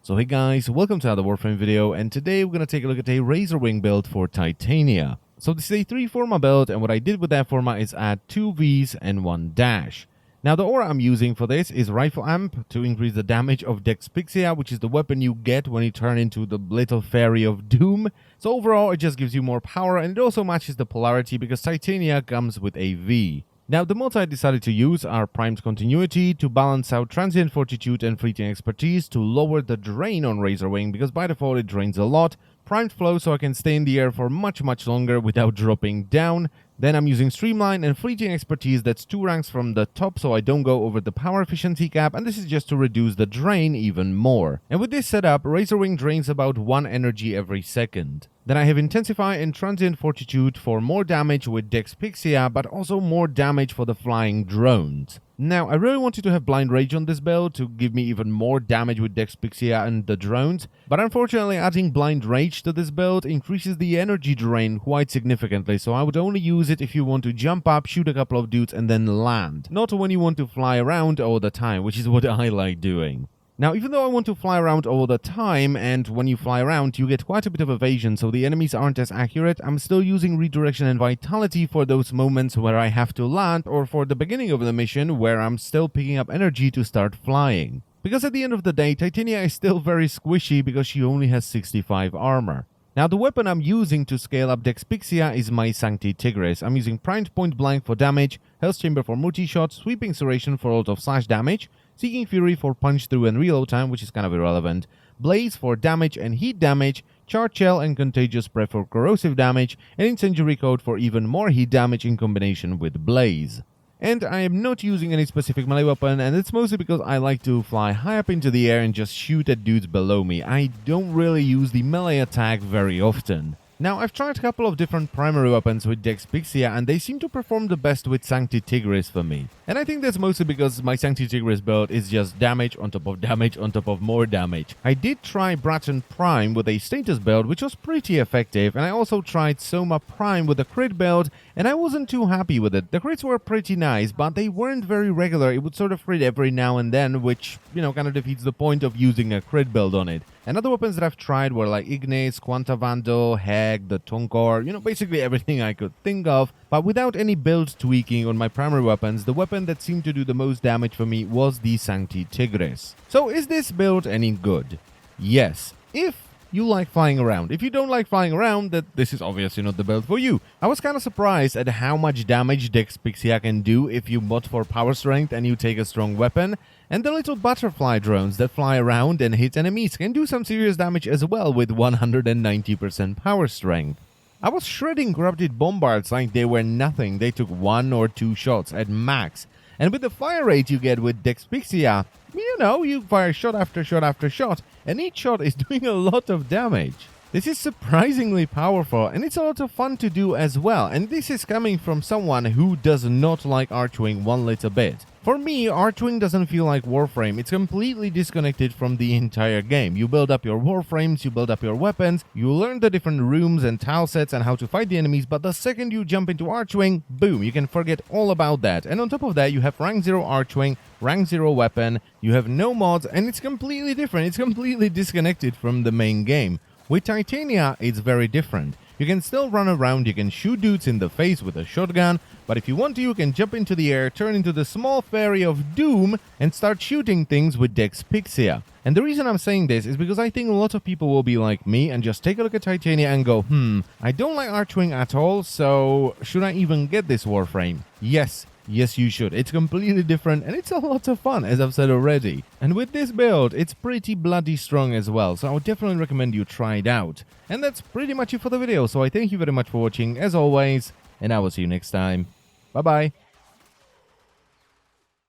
So hey guys, welcome to another Warframe video, and today we're going to take a look at a Razorwing build for Titania. So this is a 3 Forma build, and what I did with that Forma is add 2 Vs and 1 dash. Now the aura I'm using for this is Rifle Amp to increase the damage of Dexpixia, which is the weapon you get when you turn into the little fairy of doom. So overall it just gives you more power, and it also matches the polarity because Titania comes with a V. Now, the mods I decided to use are Primed Continuity to balance out Transient Fortitude and Fleeting Expertise to lower the drain on Razorwing, because by default it drains a lot. Primed Flow so I can stay in the air for much longer without dropping down. Then I'm using Streamline and Fleeting Expertise, that's 2 ranks from the top so I don't go over the power efficiency cap, and this is just to reduce the drain even more. And with this setup, Razorwing drains about 1 energy every second. Then I have Intensify and Transient Fortitude for more damage with Dexpixia, but also more damage for the flying drones. Now, I really wanted to have Blind Rage on this build to give me even more damage with Dexpixia and the drones, but unfortunately adding Blind Rage to this build increases the energy drain quite significantly, so I would only use it if you want to jump up, shoot a couple of dudes and then land, not when you want to fly around all the time, which is what I like doing. Now, even though I want to fly around all the time, and when you fly around, you get quite a bit of evasion, so the enemies aren't as accurate, I'm still using Redirection and Vitality for those moments where I have to land, or for the beginning of the mission where I'm still picking up energy to start flying. Because at the end of the day, Titania is still very squishy because she only has 65 armor. Now, the weapon I'm using to scale up Dexpixia is my Sancti Tigris. I'm using Primed Point Blank for damage, Hell's Chamber for multi-shot, Sweeping Serration for ult of slash damage, Seeking Fury for punch through and reload time, which is kind of irrelevant, Blaze for damage and heat damage, Charge Shell and Contagious Breath for corrosive damage, and Incendiary Coat for even more heat damage in combination with Blaze. And I am not using any specific melee weapon, and it's mostly because I like to fly high up into the air and just shoot at dudes below me. I don't really use the melee attack very often. Now, I've tried a couple of different primary weapons with Dexpixia, and they seem to perform the best with Sancti Tigris for me. And I think that's mostly because my Sancti Tigris build is just damage on top of damage on top of more damage. I did try Braton Prime with a status build, which was pretty effective, and I also tried Soma Prime with a crit build, and I wasn't too happy with it. The crits were pretty nice, but they weren't very regular. It would sort of crit every now and then, which, kind of defeats the point of using a crit build on it. And other weapons that I've tried were like Ignis, Quanta Vandal, Heg, the Tonkor, basically everything I could think of, but without any build tweaking on my primary weapons, the weapon that seemed to do the most damage for me was the Sancti Tigris. So is this build any good? Yes, if you like flying around. If you don't like flying around, this is obviously not the build for you. I was kind of surprised at how much damage Dexpixia can do if you mod for power strength and you take a strong weapon, and the little butterfly drones that fly around and hit enemies can do some serious damage as well with 190% power strength. I was shredding Corrupted Bombards like they were nothing. They took 1 or 2 shots at max. And with the fire rate you get with Dexpixia, you fire shot after shot after shot, and each shot is doing a lot of damage. This is surprisingly powerful, and it's a lot of fun to do as well, and this is coming from someone who does not like Archwing one little bit. For me, Archwing doesn't feel like Warframe. It's completely disconnected from the entire game. You build up your Warframes, you build up your weapons, you learn the different rooms and tile sets and how to fight the enemies, but the second you jump into Archwing, boom, you can forget all about that. And on top of that, you have rank 0 Archwing, rank 0 weapon, you have no mods, and it's completely different. It's completely disconnected from the main game. With Titania, it's very different. You can still run around, you can shoot dudes in the face with a shotgun, but if you want to, you can jump into the air, turn into the small fairy of doom, and start shooting things with Dexpixia. And the reason I'm saying this is because I think a lot of people will be like me and just take a look at Titania and go, I don't like Archwing at all, so should I even get this Warframe? Yes, you should. It's completely different, and it's a lot of fun, as I've said already. And with this build, it's pretty bloody strong as well, so I would definitely recommend you try it out. And that's pretty much it for the video, so I thank you very much for watching, as always, and I will see you next time. Bye-bye.